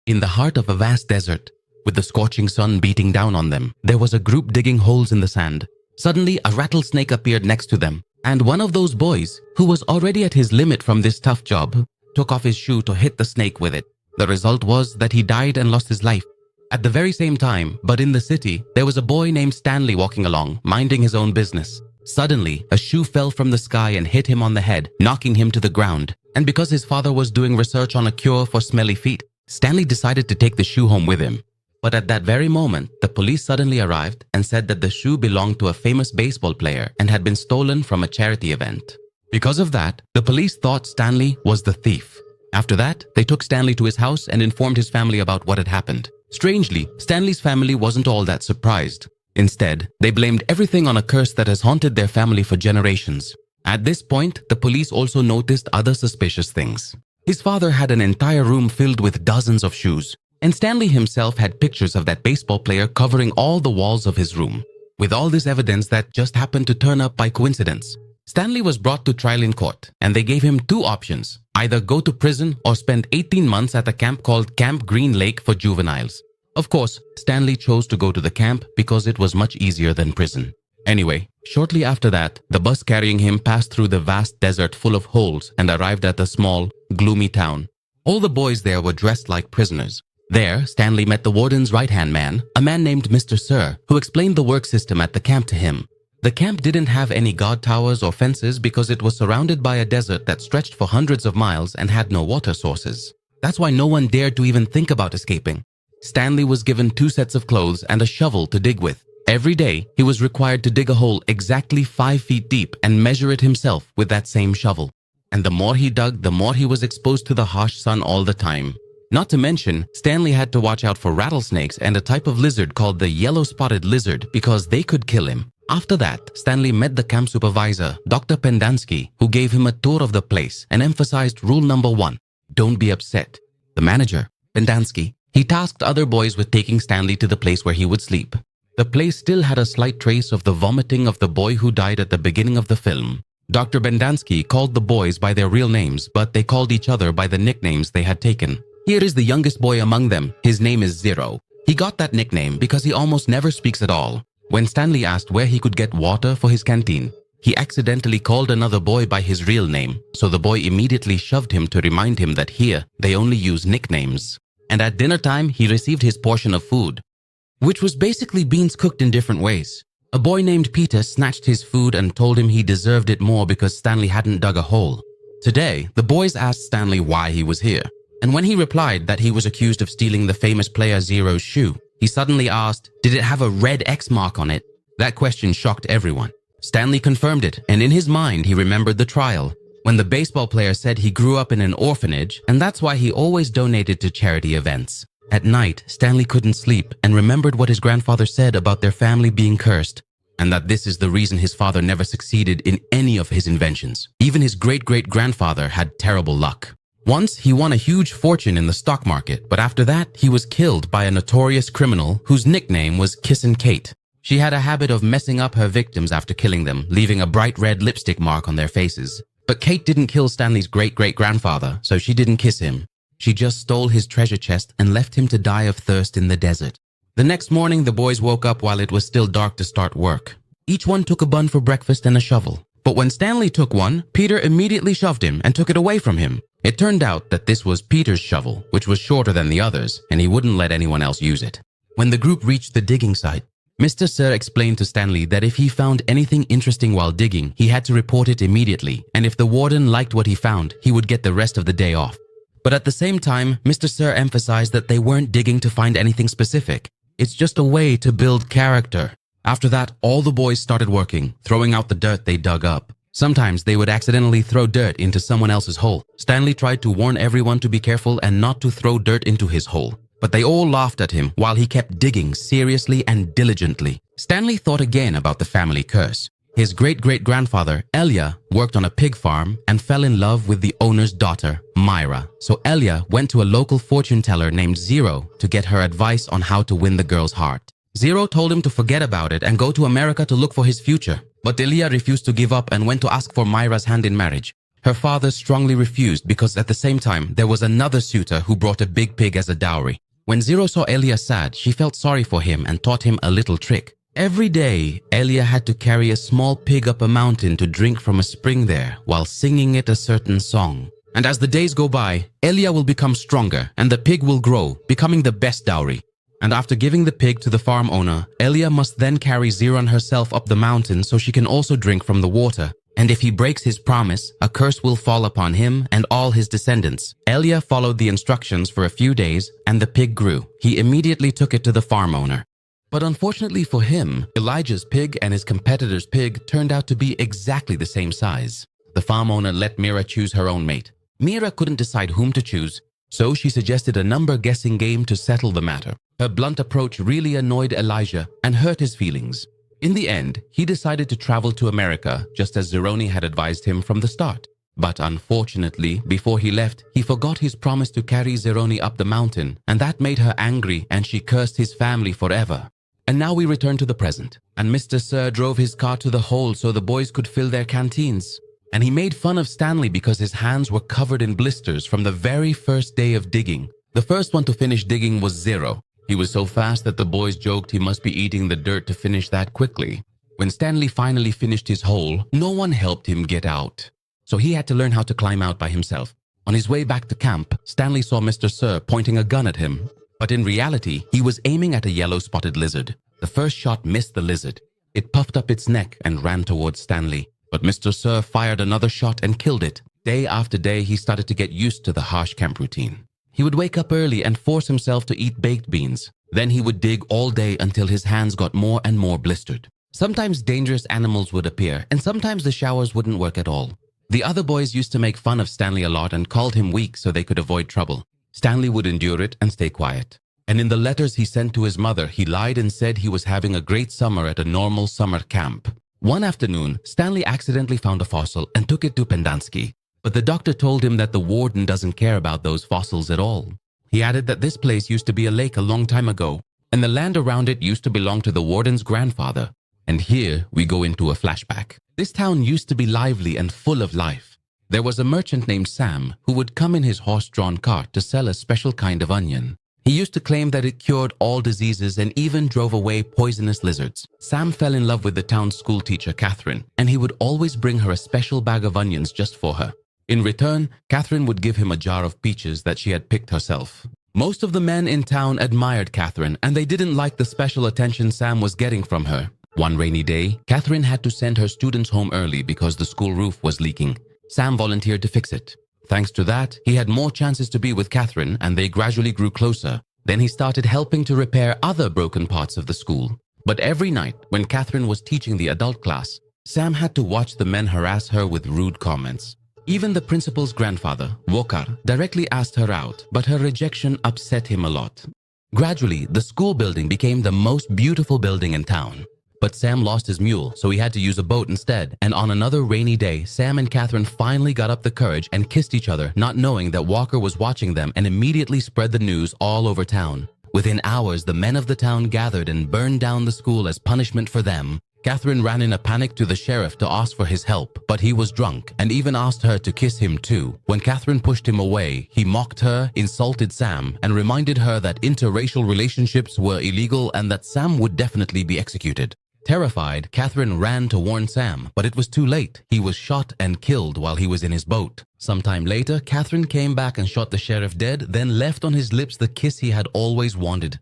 In the heart of a vast desert, with the scorching sun beating down on them, there was a group digging holes in the sand. Suddenly, a rattlesnake appeared next to them, and one of those boys, who was already at his limit from this tough job, took off his shoe to hit the snake with it. The result was that he died and lost his life. At the very same time, but in the city, there was a boy named Stanley walking along, minding his own business. Suddenly, a shoe fell from the sky and hit him on the head, knocking him to the ground. And because his father was doing research on a cure for smelly feet, Stanley decided to take the shoe home with him. But at that very moment, the police suddenly arrived and said that the shoe belonged to a famous baseball player and had been stolen from a charity event. Because of that, the police thought Stanley was the thief. After that, they took Stanley to his house and informed his family about what had happened. Strangely, Stanley's family wasn't all that surprised. Instead, they blamed everything on a curse that has haunted their family for generations. At this point, the police also noticed other suspicious things. His father had an entire room filled with dozens of shoes, and Stanley himself had pictures of that baseball player covering all the walls of his room. With all this evidence that just happened to turn up by coincidence, Stanley was brought to trial in court, and they gave him two options: either go to prison or spend 18 months at a camp called Camp Green Lake for juveniles. Of course, Stanley chose to go to the camp because it was much easier than prison. Anyway, shortly after that, the bus carrying him passed through the vast desert full of holes and arrived at a small, gloomy town. All the boys there were dressed like prisoners. There, Stanley met the warden's right-hand man, a man named Mr. Sir, who explained the work system at the camp to him. The camp didn't have any guard towers or fences because it was surrounded by a desert that stretched for hundreds of miles and had no water sources. That's why no one dared to even think about escaping. Stanley was given 2 sets of clothes and a shovel to dig with. Every day, he was required to dig a hole exactly 5 feet deep and measure it himself with that same shovel. And the more he dug, the more he was exposed to the harsh sun all the time. Not to mention, Stanley had to watch out for rattlesnakes and a type of lizard called the yellow-spotted lizard because they could kill him. After that, Stanley met the camp supervisor, Dr. Pendansky, who gave him a tour of the place and emphasized rule number 1, don't be upset. The manager, Pendansky, he tasked other boys with taking Stanley to the place where he would sleep. The place still had a slight trace of the vomiting of the boy who died at the beginning of the film. Dr. Pendansky called the boys by their real names, but they called each other by the nicknames they had taken. Here is the youngest boy among them. His name is Zero. He got that nickname because he almost never speaks at all. When Stanley asked where he could get water for his canteen, he accidentally called another boy by his real name, so the boy immediately shoved him to remind him that here they only use nicknames. And at dinner time, he received his portion of food, which was basically beans cooked in different ways. A boy named Peter snatched his food and told him he deserved it more because Stanley hadn't dug a hole. Today, the boys asked Stanley why he was here, and when he replied that he was accused of stealing the famous player Zero's shoe, he suddenly asked, did it have a red X mark on it? That question shocked everyone. Stanley confirmed it, and in his mind, he remembered the trial, when the baseball player said he grew up in an orphanage, and that's why he always donated to charity events. At night, Stanley couldn't sleep and remembered what his grandfather said about their family being cursed, and that this is the reason his father never succeeded in any of his inventions. Even his great-great-grandfather had terrible luck. Once, he won a huge fortune in the stock market, but after that, he was killed by a notorious criminal whose nickname was Kissin' Kate. She had a habit of messing up her victims after killing them, leaving a bright red lipstick mark on their faces. But Kate didn't kill Stanley's great-great-grandfather, so she didn't kiss him. She just stole his treasure chest and left him to die of thirst in the desert. The next morning, the boys woke up while it was still dark to start work. Each one took a bun for breakfast and a shovel. But when Stanley took one, Peter immediately shoved him and took it away from him. It turned out that this was Peter's shovel, which was shorter than the others, and he wouldn't let anyone else use it. When the group reached the digging site, Mr. Sir explained to Stanley that if he found anything interesting while digging, he had to report it immediately, and if the warden liked what he found, he would get the rest of the day off. But at the same time, Mr. Sir emphasized that they weren't digging to find anything specific. It's just a way to build character. After that, all the boys started working, throwing out the dirt they dug up. Sometimes they would accidentally throw dirt into someone else's hole. Stanley tried to warn everyone to be careful and not to throw dirt into his hole, but they all laughed at him while he kept digging seriously and diligently. Stanley thought again about the family curse. His great-great-grandfather, Elia, worked on a pig farm and fell in love with the owner's daughter, Myra. So Elia went to a local fortune teller named Zero to get her advice on how to win the girl's heart. Zero told him to forget about it and go to America to look for his future. But Elia refused to give up and went to ask for Myra's hand in marriage. Her father strongly refused because at the same time, there was another suitor who brought a big pig as a dowry. When Zero saw Elia sad, she felt sorry for him and taught him a little trick. Every day, Elia had to carry a small pig up a mountain to drink from a spring there while singing it a certain song. And as the days go by, Elia will become stronger and the pig will grow, becoming the best dowry. And after giving the pig to the farm owner, Elia must then carry Ziron herself up the mountain so she can also drink from the water. And if he breaks his promise, a curse will fall upon him and all his descendants. Elia followed the instructions for a few days and the pig grew. He immediately took it to the farm owner. But unfortunately for him, Elijah's pig and his competitor's pig turned out to be exactly the same size. The farm owner let Mira choose her own mate. Mira couldn't decide whom to choose, so she suggested a number-guessing game to settle the matter. Her blunt approach really annoyed Elijah and hurt his feelings. In the end, he decided to travel to America, just as Zeroni had advised him from the start. But unfortunately, before he left, he forgot his promise to carry Zeroni up the mountain, and that made her angry and she cursed his family forever. And now we return to the present, and Mr. Sir drove his car to the hole so the boys could fill their canteens. And he made fun of Stanley because his hands were covered in blisters from the very first day of digging. The first one to finish digging was Zero. He was so fast that the boys joked he must be eating the dirt to finish that quickly. When Stanley finally finished his hole, no one helped him get out. So he had to learn how to climb out by himself. On his way back to camp, Stanley saw Mr. Sir pointing a gun at him. But in reality, he was aiming at a yellow-spotted lizard. The first shot missed the lizard. It puffed up its neck and ran towards Stanley. But Mr. Sir fired another shot and killed it. Day after day, he started to get used to the harsh camp routine. He would wake up early and force himself to eat baked beans. Then he would dig all day until his hands got more and more blistered. Sometimes dangerous animals would appear, and sometimes the showers wouldn't work at all. The other boys used to make fun of Stanley a lot and called him weak so they could avoid trouble. Stanley would endure it and stay quiet. And in the letters he sent to his mother, he lied and said he was having a great summer at a normal summer camp. One afternoon, Stanley accidentally found a fossil and took it to Pendanski. But the doctor told him that the warden doesn't care about those fossils at all. He added that this place used to be a lake a long time ago, and the land around it used to belong to the warden's grandfather. And here we go into a flashback. This town used to be lively and full of life. There was a merchant named Sam who would come in his horse-drawn cart to sell a special kind of onion. He used to claim that it cured all diseases and even drove away poisonous lizards. Sam fell in love with the town's school teacher, Catherine, and he would always bring her a special bag of onions just for her. In return, Catherine would give him a jar of peaches that she had picked herself. Most of the men in town admired Catherine, and they didn't like the special attention Sam was getting from her. One rainy day, Catherine had to send her students home early because the school roof was leaking. Sam volunteered to fix it. Thanks to that, he had more chances to be with Catherine, and they gradually grew closer. Then he started helping to repair other broken parts of the school. But every night, when Catherine was teaching the adult class, Sam had to watch the men harass her with rude comments. Even the principal's grandfather, Wokar, directly asked her out, but her rejection upset him a lot. Gradually, the school building became the most beautiful building in town. But Sam lost his mule, so he had to use a boat instead. And on another rainy day, Sam and Catherine finally got up the courage and kissed each other, not knowing that Walker was watching them, and immediately spread the news all over town. Within hours, the men of the town gathered and burned down the school as punishment for them. Catherine ran in a panic to the sheriff to ask for his help, but he was drunk and even asked her to kiss him too. When Catherine pushed him away, he mocked her, insulted Sam, and reminded her that interracial relationships were illegal and that Sam would definitely be executed. Terrified, Catherine ran to warn Sam, but it was too late. He was shot and killed while he was in his boat. Sometime later, Catherine came back and shot the sheriff dead, then left on his lips the kiss he had always wanted.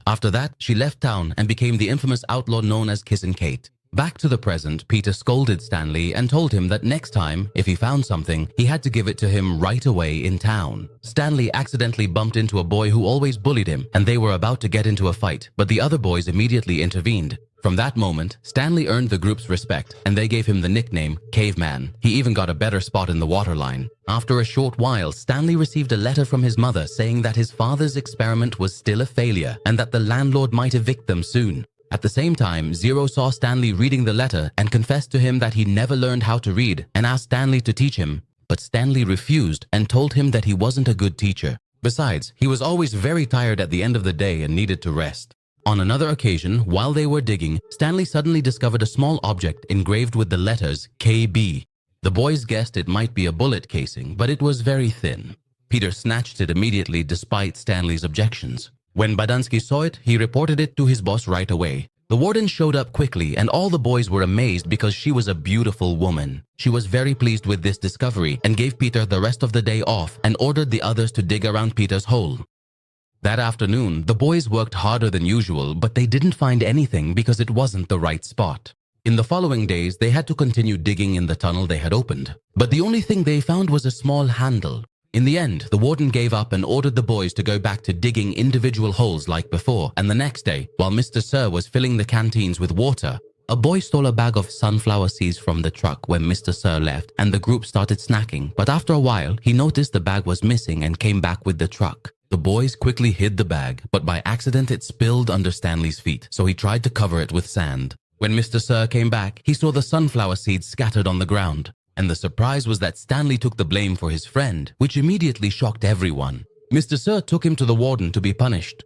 After that, she left town and became the infamous outlaw known as Kissin' Kate. Back to the present, Peter scolded Stanley and told him that next time, if he found something, he had to give it to him right away in town. Stanley accidentally bumped into a boy who always bullied him, and they were about to get into a fight, but the other boys immediately intervened. From that moment, Stanley earned the group's respect, and they gave him the nickname Caveman. He even got a better spot in the waterline. After a short while, Stanley received a letter from his mother saying that his father's experiment was still a failure and that the landlord might evict them soon. At the same time, Zero saw Stanley reading the letter and confessed to him that he never learned how to read and asked Stanley to teach him. But Stanley refused and told him that he wasn't a good teacher. Besides, he was always very tired at the end of the day and needed to rest. On another occasion, while they were digging, Stanley suddenly discovered a small object engraved with the letters KB. The boys guessed it might be a bullet casing, but it was very thin. Peter snatched it immediately despite Stanley's objections. When Badansky saw it, he reported it to his boss right away. The warden showed up quickly and all the boys were amazed because she was a beautiful woman. She was very pleased with this discovery and gave Peter the rest of the day off and ordered the others to dig around Peter's hole. That afternoon, the boys worked harder than usual, but they didn't find anything because it wasn't the right spot. In the following days, they had to continue digging in the tunnel they had opened. But the only thing they found was a small handle. In the end, the warden gave up and ordered the boys to go back to digging individual holes like before. And the next day, while Mr. Sir was filling the canteens with water, a boy stole a bag of sunflower seeds from the truck when Mr. Sir left and the group started snacking. But after a while, he noticed the bag was missing and came back with the truck. The boys quickly hid the bag, but by accident it spilled under Stanley's feet, so he tried to cover it with sand. When Mr. Sir came back, he saw the sunflower seeds scattered on the ground. And the surprise was that Stanley took the blame for his friend, which immediately shocked everyone. Mr. Sir took him to the warden to be punished.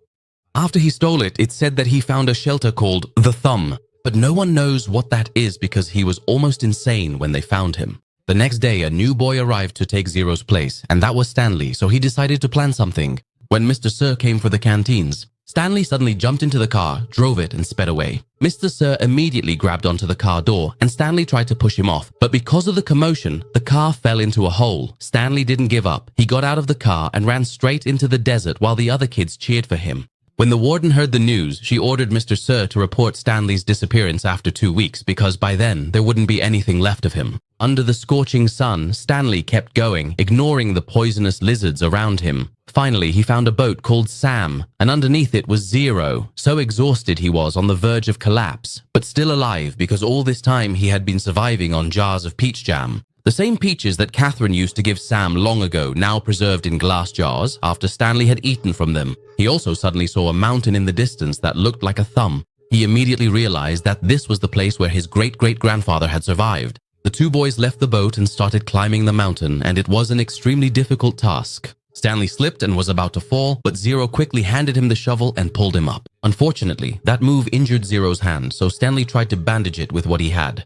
After he stole it, it's said that he found a shelter called the Thumb, but no one knows what that is because he was almost insane when they found him. The next day, a new boy arrived to take Zero's place, and that was Stanley, so he decided to plan something. When Mr. Sir came for the canteens, Stanley suddenly jumped into the car, drove it, and sped away. Mr. Sir immediately grabbed onto the car door, and Stanley tried to push him off. But because of the commotion, the car fell into a hole. Stanley didn't give up. He got out of the car and ran straight into the desert while the other kids cheered for him. When the warden heard the news, she ordered Mr. Sir to report Stanley's disappearance after 2 weeks because by then, there wouldn't be anything left of him. Under the scorching sun, Stanley kept going, ignoring the poisonous lizards around him. Finally, he found a boat called Sam, and underneath it was Zero. So exhausted he was on the verge of collapse, but still alive because all this time he had been surviving on jars of peach jam. The same peaches that Catherine used to give Sam long ago, now preserved in glass jars after Stanley had eaten from them. He also suddenly saw a mountain in the distance that looked like a thumb. He immediately realized that this was the place where his great-great-grandfather had survived. The two boys left the boat and started climbing the mountain, and it was an extremely difficult task. Stanley slipped and was about to fall, but Zero quickly handed him the shovel and pulled him up. Unfortunately, that move injured Zero's hand, so Stanley tried to bandage it with what he had.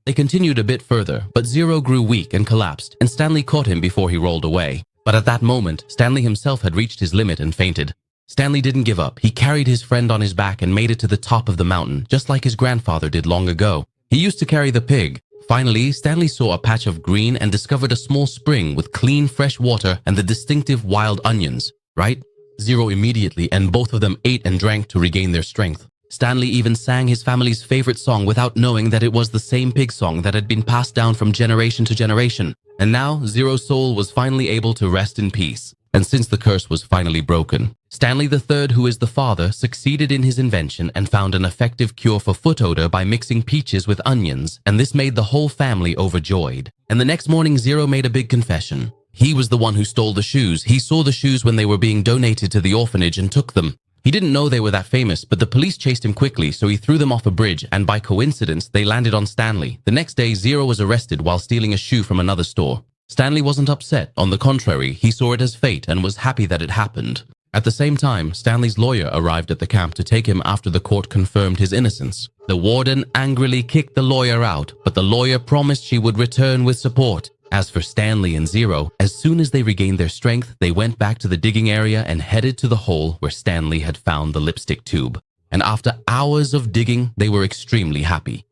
They continued a bit further, but Zero grew weak and collapsed, and Stanley caught him before he rolled away. But at that moment, Stanley himself had reached his limit and fainted. Stanley didn't give up. He carried his friend on his back and made it to the top of the mountain, just like his grandfather did long ago. He used to carry the pig. Finally, Stanley saw a patch of green and discovered a small spring with clean, fresh water and the distinctive wild onions, right? Zero immediately, and both of them ate and drank to regain their strength. Stanley even sang his family's favorite song without knowing that it was the same pig song that had been passed down from generation to generation. And now, Zero's soul was finally able to rest in peace. And since the curse was finally broken, Stanley III, who is the father, succeeded in his invention and found an effective cure for foot odor by mixing peaches with onions, and this made the whole family overjoyed. And the next morning, Zero made a big confession. He was the one who stole the shoes. He saw the shoes when they were being donated to the orphanage and took them. He didn't know they were that famous, but the police chased him quickly, so he threw them off a bridge, and by coincidence, they landed on Stanley. The next day, Zero was arrested while stealing a shoe from another store. Stanley wasn't upset. On the contrary, he saw it as fate and was happy that it happened. At the same time, Stanley's lawyer arrived at the camp to take him after the court confirmed his innocence. The warden angrily kicked the lawyer out, but the lawyer promised she would return with support. As for Stanley and Zero, as soon as they regained their strength, they went back to the digging area and headed to the hole where Stanley had found the lipstick tube. And after hours of digging, they were extremely happy.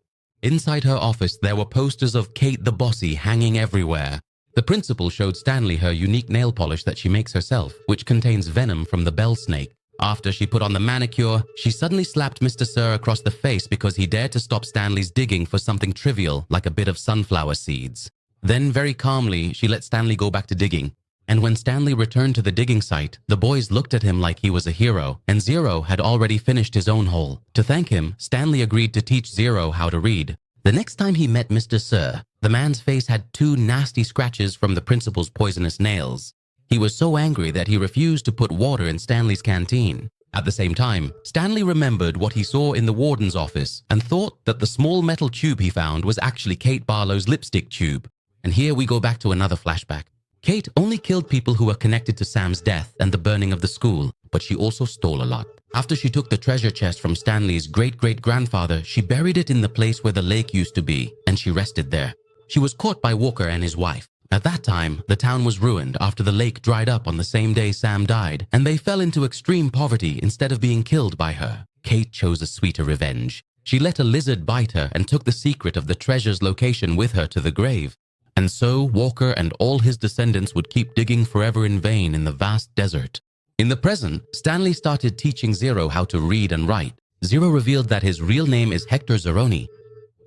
Inside her office, there were posters of Kate the Bossy hanging everywhere. The principal showed Stanley her unique nail polish that she makes herself, which contains venom from the bell snake. After she put on the manicure, she suddenly slapped Mr. Sir across the face because he dared to stop Stanley's digging for something trivial like a bit of sunflower seeds. Then, very calmly, she let Stanley go back to digging. And when Stanley returned to the digging site, the boys looked at him like he was a hero, and Zero had already finished his own hole. To thank him, Stanley agreed to teach Zero how to read. The next time he met Mr. Sir, the man's face had 2 nasty scratches from the principal's poisonous nails. He was so angry that he refused to put water in Stanley's canteen. At the same time, Stanley remembered what he saw in the warden's office and thought that the small metal tube he found was actually Kate Barlow's lipstick tube. And here we go back to another flashback. Kate only killed people who were connected to Sam's death and the burning of the school, but she also stole a lot. After she took the treasure chest from Stanley's great-great-grandfather, she buried it in the place where the lake used to be, and she rested there. She was caught by Walker and his wife. At that time, the town was ruined after the lake dried up on the same day Sam died, and they fell into extreme poverty instead of being killed by her. Kate chose a sweeter revenge. She let a lizard bite her and took the secret of the treasure's location with her to the grave. And so Walker and all his descendants would keep digging forever in vain in the vast desert. In the present, Stanley started teaching Zero how to read and write. Zero revealed that his real name is Hector Zeroni,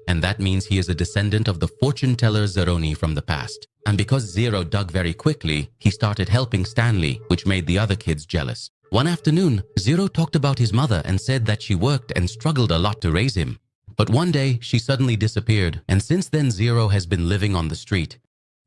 and that means he is a descendant of the fortune teller Zeroni from the past. And because Zero dug very quickly, he started helping Stanley, which made the other kids jealous. One afternoon, Zero talked about his mother and said that she worked and struggled a lot to raise him. But one day, she suddenly disappeared, and since then Zero has been living on the street.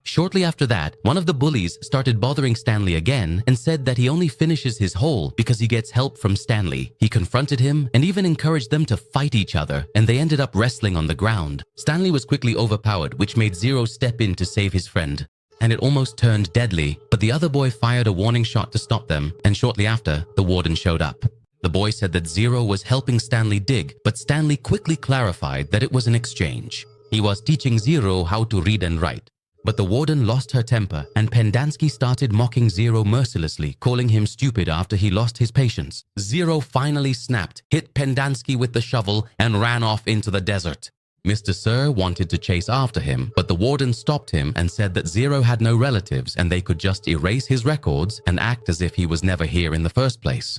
Shortly after that, one of the bullies started bothering Stanley again and said that he only finishes his hole because he gets help from Stanley. He confronted him and even encouraged them to fight each other, and they ended up wrestling on the ground. Stanley was quickly overpowered, which made Zero step in to save his friend. And it almost turned deadly, but the other boy fired a warning shot to stop them, and shortly after, the warden showed up. The boy said that Zero was helping Stanley dig, but Stanley quickly clarified that it was an exchange. He was teaching Zero how to read and write. But the warden lost her temper, and Pendanski started mocking Zero mercilessly, calling him stupid after he lost his patience. Zero finally snapped, hit Pendanski with the shovel, and ran off into the desert. Mr. Sir wanted to chase after him, but the warden stopped him and said that Zero had no relatives and they could just erase his records and act as if he was never here in the first place.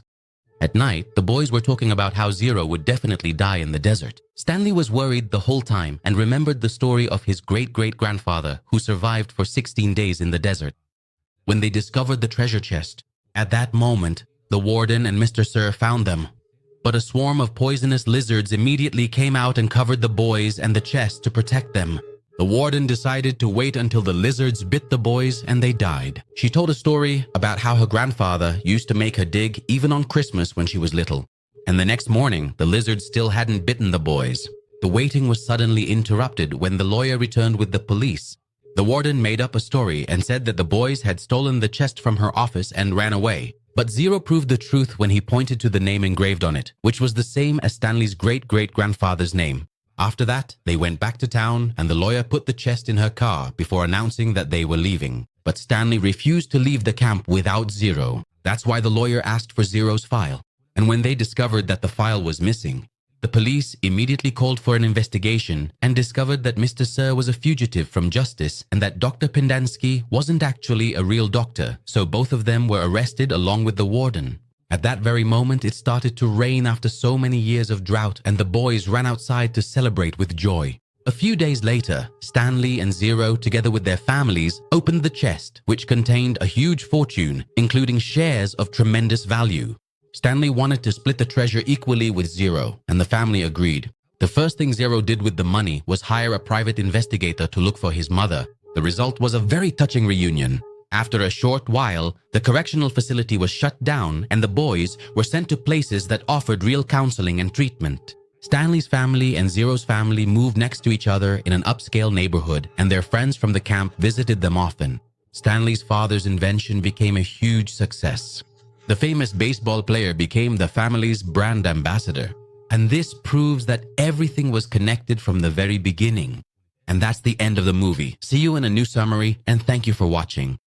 At night, the boys were talking about how Zero would definitely die in the desert. Stanley was worried the whole time and remembered the story of his great-great-grandfather who survived for 16 days in the desert. When they discovered the treasure chest, at that moment, the warden and Mr. Sir found them. But a swarm of poisonous lizards immediately came out and covered the boys and the chest to protect them. The warden decided to wait until the lizards bit the boys and they died. She told a story about how her grandfather used to make her dig even on Christmas when she was little. And the next morning, the lizards still hadn't bitten the boys. The waiting was suddenly interrupted when the lawyer returned with the police. The warden made up a story and said that the boys had stolen the chest from her office and ran away. But Zero proved the truth when he pointed to the name engraved on it, which was the same as Stanley's great-great-grandfather's name. After that, they went back to town and the lawyer put the chest in her car before announcing that they were leaving. But Stanley refused to leave the camp without Zero. That's why the lawyer asked for Zero's file. And when they discovered that the file was missing, the police immediately called for an investigation and discovered that Mr. Sir was a fugitive from justice and that Dr. Pendanski wasn't actually a real doctor, so both of them were arrested along with the warden. At that very moment, it started to rain after so many years of drought, and the boys ran outside to celebrate with joy. A few days later, Stanley and Zero, together with their families, opened the chest, which contained a huge fortune, including shares of tremendous value. Stanley wanted to split the treasure equally with Zero, and the family agreed. The first thing Zero did with the money was hire a private investigator to look for his mother. The result was a very touching reunion. After a short while, the correctional facility was shut down and the boys were sent to places that offered real counseling and treatment. Stanley's family and Zero's family moved next to each other in an upscale neighborhood, and their friends from the camp visited them often. Stanley's father's invention became a huge success. The famous baseball player became the family's brand ambassador. And this proves that everything was connected from the very beginning. And that's the end of the movie. See you in a new summary, and thank you for watching.